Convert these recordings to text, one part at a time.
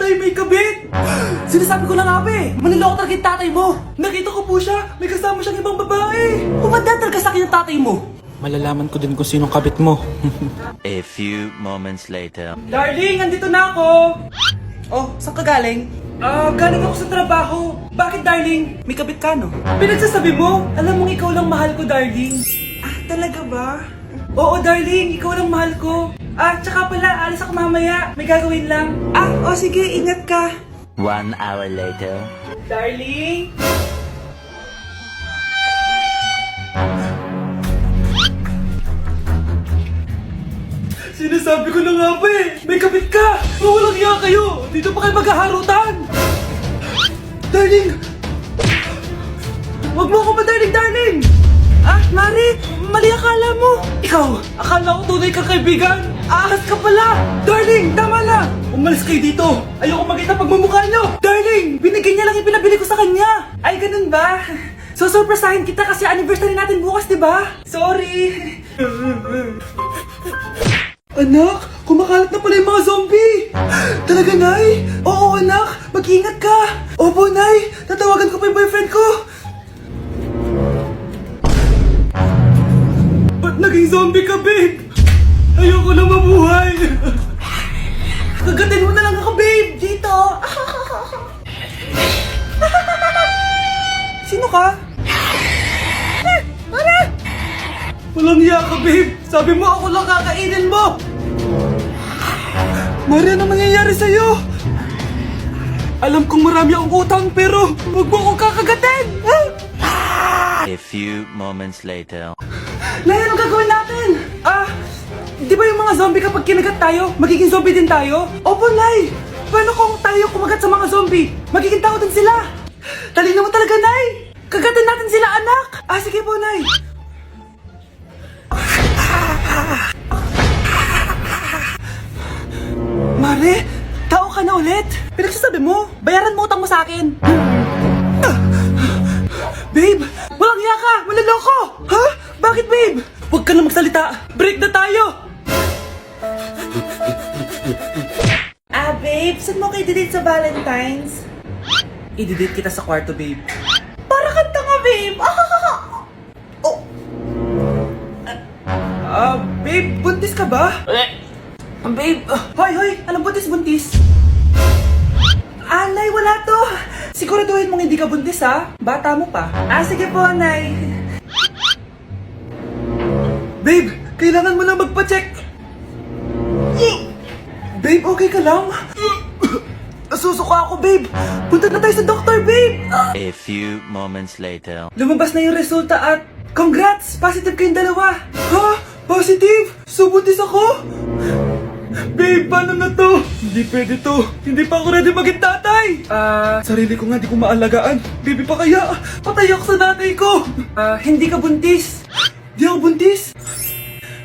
tatay may kabit! Sinasabi ko na nga ba eh, maniloko talaga yung tatay mo! Nakita ko po siya, may kasama siyang ibang babae! Pumadaan talaga sa akin yung tatay mo! Malalaman ko din kung sinong kabit mo. A few moments later. Darling, andito na ako! Oh, saan ka galing? Galing ako sa trabaho. Bakit, darling? May kabit ka, no? Pinagsasabi mo, alam mong ikaw lang mahal ko, darling. Talaga ba? Oo, darling, ikaw lang mahal ko. Tsaka pala, alis ako mamaya. May gagawin lang. Sige, ingat ka. 1 hour later. Darling? Sinasabi ko na nga ba eh, may kabit ka! Walang iya kayo! Dito pa kayo maghaharutan! Darling! Wag mo ako darling! Mari! Mali akala mo! Ikaw, akala ko tunay kang kaibigan! Ahas ka pala! Darling, tama na! Umalis kayo dito! Ayoko makita pagmumukha nyo! Darling, binigyan niya lang yung pinabili ko sa kanya! Ay, ganun ba? So, surpresahin kita kasi anniversary natin bukas, di ba? Sorry! Anak, kumakalat na pala yung mga zombie! Talaga, Nay? Oo, anak, mag-ingat ka! Opo, Nay, tatawagan ko pa yung boyfriend ko! Ba't naging zombie ka, babe? Ayoko na mabuhay! Kagatin mo na lang ako, babe! Dito! Sino ka? Walang hiya ka, babe! Sabi mo ako lang kakainin mo! Mari, ano mangyayari sa'yo? Alam kong marami akong utang pero huwag mo akong kakagatin! A few moments later. Nay, anong gagawin natin? Di ba yung mga zombie kapag kinagat tayo, magiging zombie din tayo? Opo, Nay! Paano kung tayo kumagat sa mga zombie? Magiging tao din sila! Talino mo talaga, Nay! Kagatin natin sila, anak! Sige po, Nay! Mare, tao ka na ulit? Pinagsasabi mo, bayaran mo utang mo sa akin. Babe, walang hiya ka! Maloloko! Ha? Bakit, babe? Huwag ka na magsalita. Break na tayo! Babe, saan mo kayo didate sa Valentine's? I-didate kita sa kwarto, babe. Para kang tanga, babe! Babe, buntis ka ba? Babe, hoy, anong buntis? Nay, wala to. Siguraduhin mong hindi ka buntis, ha? Bata mo pa. Sige po, Nay. Babe, kailangan mo na magpa-check. Babe, okay ka lang? Nasusuka ako, babe. Punta na tayo sa doktor, babe. A few moments later. Lumabas na yung resulta at congrats! Positive kayong dalawa. Ha? Positive? So buntis ako? Babe, paano na to? Hindi pwede to. Hindi pa ako ready maging tatay. Sarili ko nga di ko maalagaan. Baby pa kaya? Patay ako sa nanay ko. Hindi ka buntis. Di ako buntis?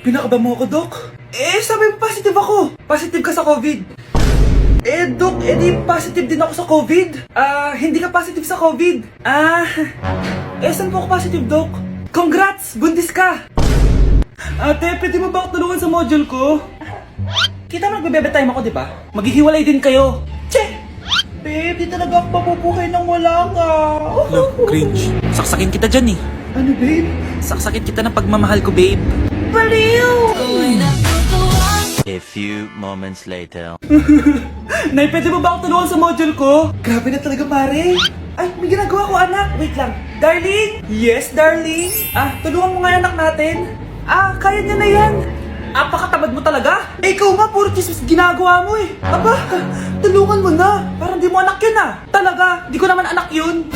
Pinakaba mo ako, Dok? Sabi mo positive ako. Positive ka sa COVID. Dok, di positive din ako sa COVID. Hindi ka positive sa COVID. Saan po ako positive, Dok? Congrats! Buntis ka! Ate, pwede mo ba ako tulungan sa module ko? Kita mo nagbe-bebe time ako, di ba? Maghihiwalay din kayo. Che! Babe, di talaga ako mapupuhay nang wala ka. Look, cringe. Saksakin kita dyan eh. Ano, babe? Saksakin kita ng pagmamahal ko, babe. Baliw! A few moments later. Nay, pwede mo ba ako tulungan sa module ko? Grabe na talaga, pare. Ay, may ginagawa ko, anak. Wait lang. Darling? Yes, darling? Tulungan mo nga yung anak natin. Kaya niya na yan. Apakatamad mo talaga? Ikaw nga, puro chismis ginagawa mo eh. Aba, tulungan mo na. Parang di mo anak yun Talaga, di ko naman anak yun.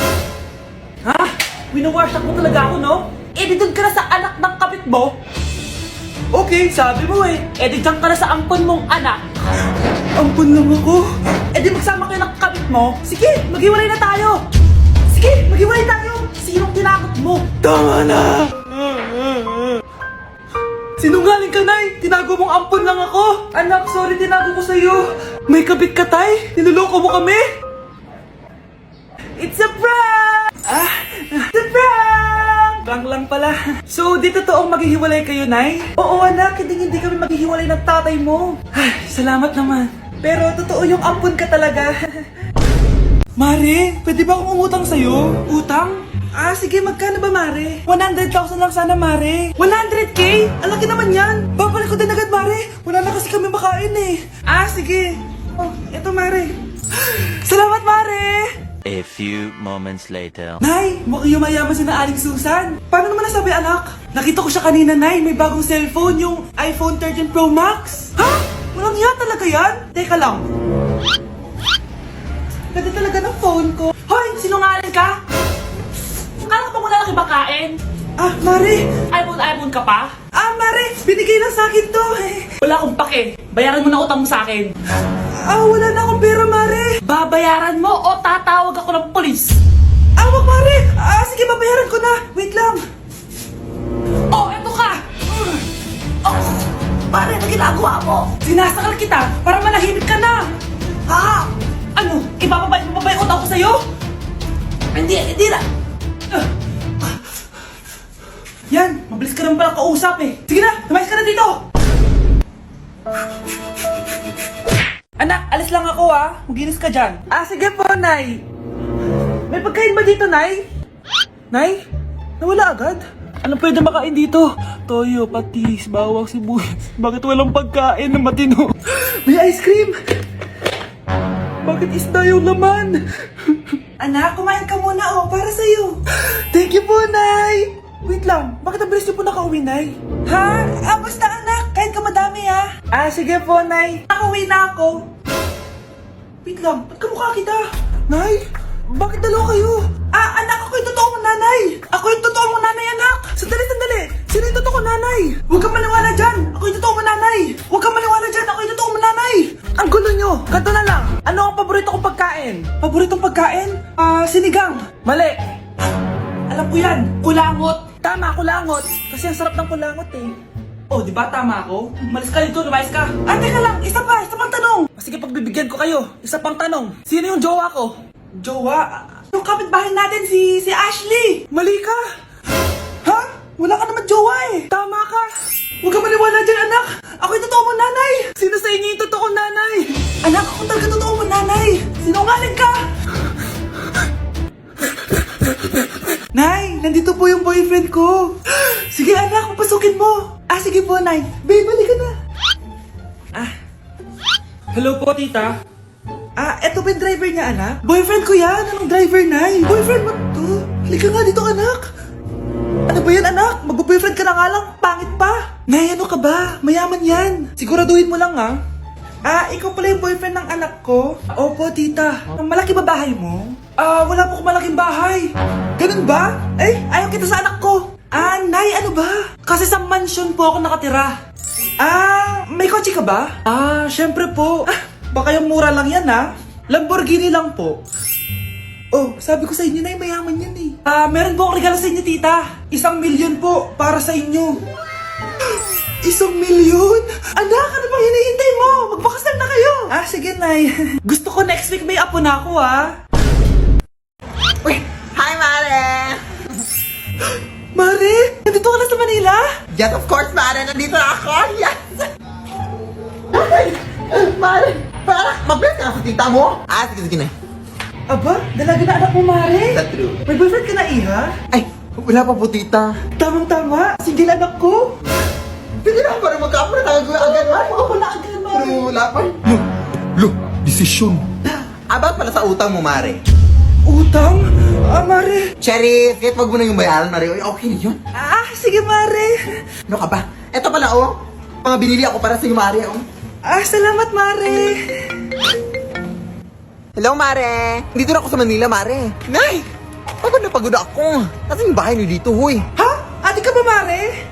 Winawash mo talaga ako, no? Di doon ka na sa anak ng kapit mo. Okay, sabi mo eh. Di dyan ka na sa ampon mong anak. Ampon lang ako? Di magsama kayo ng kapit mo. Sige, maghiwalay na tayo. Sige, maghiwalay tayo. Sinong tinakot mo? Tama na! Sinungaling ka, Nay! Tinago mong ampon lang ako! Anak, sorry, tinago ko sa'yo! May kabit ka, Tay? Niloloko mo kami? It's a prank! It's a prank! Prank lang pala. So, di totoong maghihiwalay kayo, Nay? Oo, anak, hindi kami maghihiwalay ng tatay mo. Ay, salamat naman. Pero totoo yung ampun ka talaga. Mare, pwede ba akong umutang sa'yo? Utang? Sige, magkano ba, Mare? 100,000 lang sana, Mare. 100K? Ang laki naman yan. Babalik ko din agad, Mare. Wala na kasi kami makain eh. Sige. Oh, eto, Mare. Salamat, Mare! A few moments later. Nay, mukhang yumayaman si na Aling Susan. Paano naman nasabi, anak? Nakita ko siya kanina, Nay. May bagong cellphone, yung iPhone 13 Pro Max. Ha? Walang iya talaga yan? Teka lang. Ganda talaga ng phone ko. Hoy, sinungaling ka? Kala ko wala lang ibakain. Mare. iPhone ka pa? Mare, binigay lang sa akin to. Wala akong pake. Bayaran mo na utang mo sa akin. Wala na akong pera, Mare. Babayaran mo o tatawag ako ng polis. Wag, Mare. Sige, babayaran ko na. Wait lang. Oh, eto ka. Pare, ano ginagawa mo? Sinasakal kita para manahimik ka na. Ano? Ibababay mo ba yung utang ko sa'yo? Hindi na. Yan, mabilis ka naman pala kausap eh. Sige na, tumayos ka na dito. Anak, alis lang ako Maginis ka dyan. Sige po, Nay. May pagkain ba dito, Nay? Nay? Nawala agad? Anong pwede makain dito? Toyo, patis, bawang, sibuyas. Bakit walang pagkain na matino? May ice cream! Bakit isda yung laman? Anak, kumain ka muna para sa'yo. Thank you po, Nay! Wait lang, bakit ang bilis niyo po nakauwi, Nay? Basta anak, kain ka madami sige po, Nay. Nakauwi na ako. Wait lang, ba't kamukha kita? Nay, bakit dalawa kayo? Anak, ako yung totoo mong nanay. Ako yung totoo mong nanay, anak. Sandali. Sino yung totoo kong nanay? Huwag kang maniwala dyan. Ako yung totoo mong nanay. Huwag kang maniwala dyan. Ako yung totoo mong nanay. Ang gulo nyo. Ganto na lang. Ano ang paborito kong pagkain? Paboritong pagkain? Sinigang. Mali. Alam ko yan. Kulangot. Tama, kulangot. Kasi ang sarap ng kulangot eh. Oh, di ba tama ako? Malis ka dito, lumayas ka. Teka lang. Isa pang tanong. Sige, pagbibigyan ko kayo. Isa pang tanong. Sino yung jowa ko? Jowa? Yung kapitbahay natin, si Ashley. Mali ka. Ha? Wala ka naman jowa eh. Tama ka. Huwag ka maniwala dyan, anak. Ako yung totoo mong nanay. Sino sa inyo yung totoo kong nanay? Anak, ako talaga totoo mong nanay. Sinungaling ka. Nay, nandito po yung boyfriend ko. Sige anak, papasukin mo. Sige po, Nay. Babe, balik ka na. Hello po, tita. Eto ba yung driver niya, anak? Boyfriend ko yan. Anong driver, Nay? Boyfriend mo to? Halika nga dito, anak. Ano ba yan, anak? Mag-boyfriend ka na nga lang. Pangit pa. Nay, ano ka ba? Mayaman yan. Siguraduhin mo lang, ikaw pala yung boyfriend ng anak ko? Opo, tita. Malaki ba bahay mo? Wala po akong malaking bahay. Ganun ba? Ayaw kita sa anak ko. Nay, ano ba? Kasi sa mansion po ako nakatira. May kotse ka ba? Syempre po. Baka yung mura lang yan, Lamborghini lang po. Oh, sabi ko sa inyo na mayaman yan eh. Meron po akong regalo sa inyo, tita. 1 milyon po para sa inyo. 1 milyon? Anak, ano bang hinihintay mo? Magpakasal na kayo. Sige, Nay. Gusto ko next week may apo na ako, Uy! Hi, Mare! Mare, nandito ka na sa Manila? Yes, of course, Mare! Nandito na ako! Yes! Mare! Para mabilis ka na sa tita mo! Sige na. Aba, dalaga na anak mo, Mare. That's true. May boyfriend ka na, Iha? Ay! Wala pa po, tita. Tamang-tama, single anak ko. Pwede na para magkapura tayo agad, Mare. Wala agad, Mare. Pero wala pa. Desisyon. About pala sa utang mo, Mare. Utang? Mare. Cherry, kahit wag mo na yung bayaran, Mare. Okay na yun. Sige, Mare. Ano ka ba? Eto pala, mga binili ako para sa iyo, Mare, Salamat, Mare. Hello, Mare! Dito na ako sa Manila, Mare. Nay! Pagod na pagod ako. Kasi yung bahay niyo dito, huy. Ate ka ba, Mare?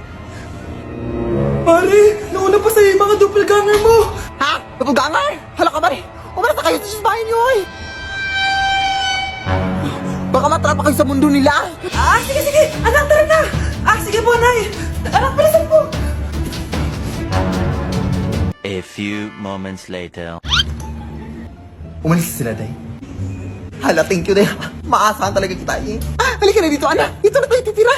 Mare, nauna pa sa'yo yung mga doppelganger mo. Ha? Napugangar? Hala ka, Mare. Umalas na kayo sa bahay niyo, huy. Baka matrapa kayo sa mundo nila. Sige. Anak, tara na. Sige po, Nay. Anak, palisan po. A few moments later. Umalis sila, Day. Hala, thank you, Day. Maasahan talaga kita, eh. Halika na dito, anak. Dito na tayo titira.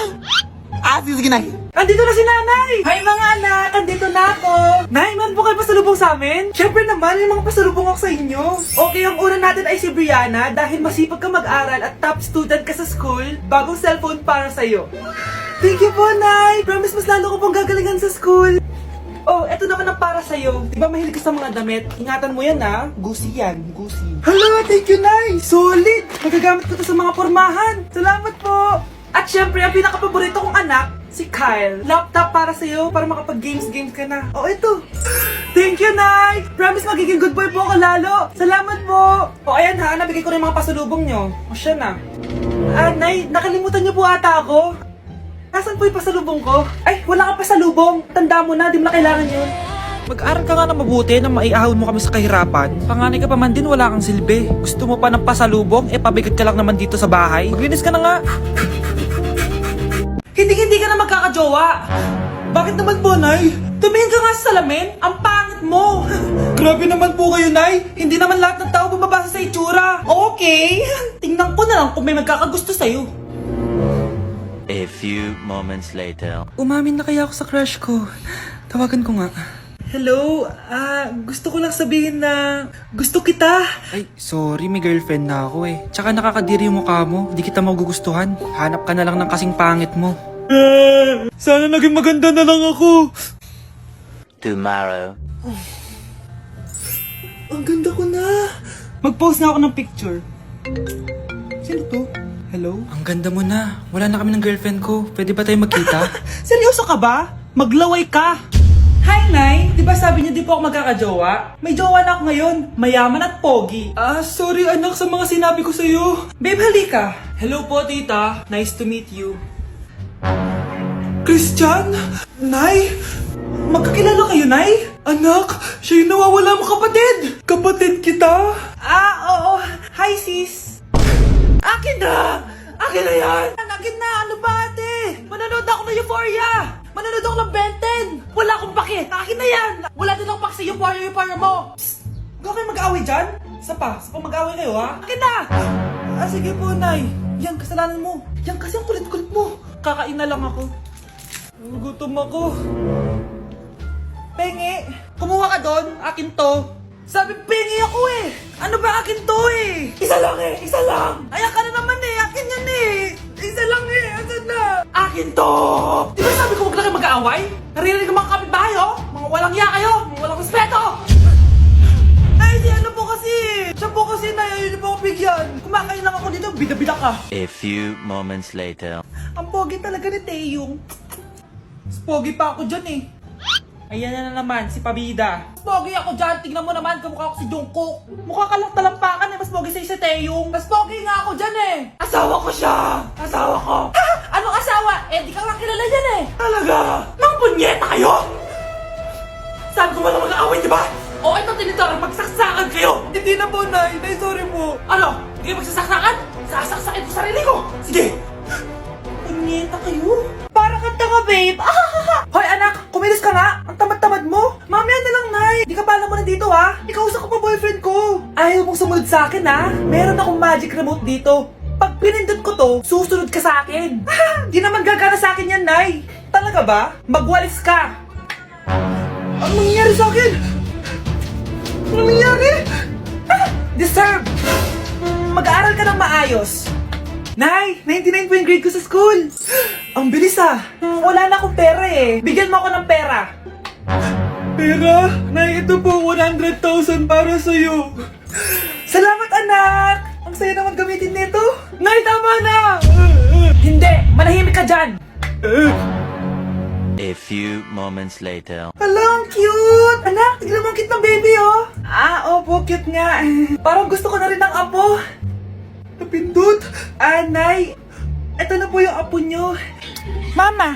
Sige, Nay. Andito na si Nanay! Hi mga anak! Andito na ako! Nay, meron po kayo pasalubong sa amin? Siyempre naman, may mga pasalubong ako sa inyo. Okay, ang una natin ay si Brianna dahil masipag ka mag-aral at top student ka sa school. Bagong cellphone para sa'yo. Thank you po, Nay! Promise mas lalo ko pong gagalingan sa school. Oh, eto naman ang para sa'yo. Di ba mahilig ka sa mga damit? Ingatan mo yan, ha? Gucci yan, Gucci. Hala, thank you, Nay! Solid! Magagamit ko to sa mga pormahan. Salamat po! At syempre, ang pinakapaborito kong anak, si Kyle. Laptop para sa'yo, para makapag-games ka na. Oh, ito. Thank you, Nay! Promise magiging good boy po ako lalo. Salamat po. O, ayan ha, nabigay ko rin mga pasalubong nyo. O, siya na. Nay, nakalimutan niyo po ata ako. Nasaan po yung pasalubong ko? Ay, wala kang pasalubong. Tanda mo na, di mo na kailangan yun. Mag-aral ka nga na mabuti na maiahon mo kami sa kahirapan. Panganay ka pa man din, wala kang silbi. Gusto mo pa ng pasalubong? Pabigat ka lang naman dito sa bahay. Maglinis ka na nga. Hindi ka na magkakajowa. Bakit naman po, Nay? Tumingin ka nga sa salamin. Ang pangit mo. Grabe naman po kayo, Nay. Hindi naman lahat ng tao bumabasa sa itsura. Okay. Tingnan ko na lang kung may magkakagusto sa'yo. A few moments later. Umamin na kaya ako sa crush ko. Tawagan ko nga. Hello, gusto ko lang sabihin na gusto kita. Ay, sorry, may girlfriend na ako eh. Tsaka nakakadiri yung mukha mo, di kita magugustuhan. Hanap ka na lang ng kasing pangit mo. Sana naging maganda na lang ako. Tomorrow. Ang ganda ko na. Mag-post na ako ng picture. Sino to? Hello? Ang ganda mo na. Wala na kami ng girlfriend ko. Pwede ba tayo magkita? Seryoso ka ba? Maglaway ka. Hi, Nay! Di ba sabi niyo di po ako magkakajowa? May jowa na ako ngayon. Mayaman at pogi. Sorry anak sa mga sinabi ko sa'yo. Babe, halika. Hello po, tita. Nice to meet you. Christian? Nay? Magkakilala kayo, Nay? Anak, siya yung nawawala mo kapatid. Kapatid kita? Oo. Hi, sis. Akin na! Akin na yan! Akin na! Ano ba, ate? Manonood ako ng Euphoria! Manonood ako ng Ben 10! Wala akong pake! Akin na yan! Wala din akong pake sa Euphoria mo! Psst! Huwag kayo mag-away dyan? Isa pa mag-away kayo, ha? Akin na! Sige po, Nay. Yan, kasalanan mo. Yan kasi ang kulit-kulit mo. Kakain na lang ako. Gutom ako. Pengi! Kumuha ka doon! Akin to! Sabi, pengi ako eh! Ano ba akin to eh? Isa lang eh! Isa lang! Ayan ka na naman eh! Akin yan eh! Isa lang eh! Asan na? Akin to! Di ba sabi ko huwag lang kayo mag-aaway? Naririnig ang mga kapitbahay oh! Mga walang iya kayo! Mga walang respeto! Ay, si ano po kasi! Siya po kasi na yun po ako bigyan! Kumakain lang ako dito, bida-bida ka! A few moments later. Ang pogi talaga ni Taeyong. Mas pogi pa ako dyan eh. Ayan na naman, si Pabida. Mas pogi ako dyan, tignan mo naman, kamukha ko si Jungkook. Mukha ka lang talampakan eh, mas pogi sa'yo si Taeyong. Mas pogi nga ako dyan eh. Asawa ko siya! Asawa ko! Ha? Anong asawa? Di ka lang kilala yan eh. Talaga? Mga punyeta kayo? Sabi ko wala mag-aaway, di ba? O ito tinitara, magsaksakan kayo! Hindi na po, Nay. Nay, sorry po. Ano? Hindi kayo magsasaksakan? Sasaksakin ko sarili ko! Sige! Punyeta kayo? Para kang tanga, babe! Hoy, anak! Kumilos ka nga! Ang tamad-tamad mo! Mamaya na lang, Nay! Di ka pala mo nandito, ha? Ikausap ko pa boyfriend ko! Ayaw mong sumunod sa akin, ha? Meron akong magic remote dito. Pag pinindot ko to, susunod ka sa akin. Di naman gagana sa akin yan, Nay! Talaga ba? Magwalis ka! Ano nangyayari sa akin? Ano nangyayari? Deserve! Mag-aaral ka ng maayos. Nay, 99 po yung grade ko sa school. Ang bilis ah. Wala na akong pera eh. Bigyan mo ako ng pera. Pera? Nay, ito po 100,000 para sa'yo. Salamat anak. Ang saya naman gamitin nito. Nay, tama na. Hindi, manahimik ka dyan. A few moments later. Hala, ang cute! Anak, tignan mo ang cute ng baby, oh! Opo, cute nga. Parang gusto ko na rin ng apo. Napindot! Nay, eto na po yung apo nyo. Mama,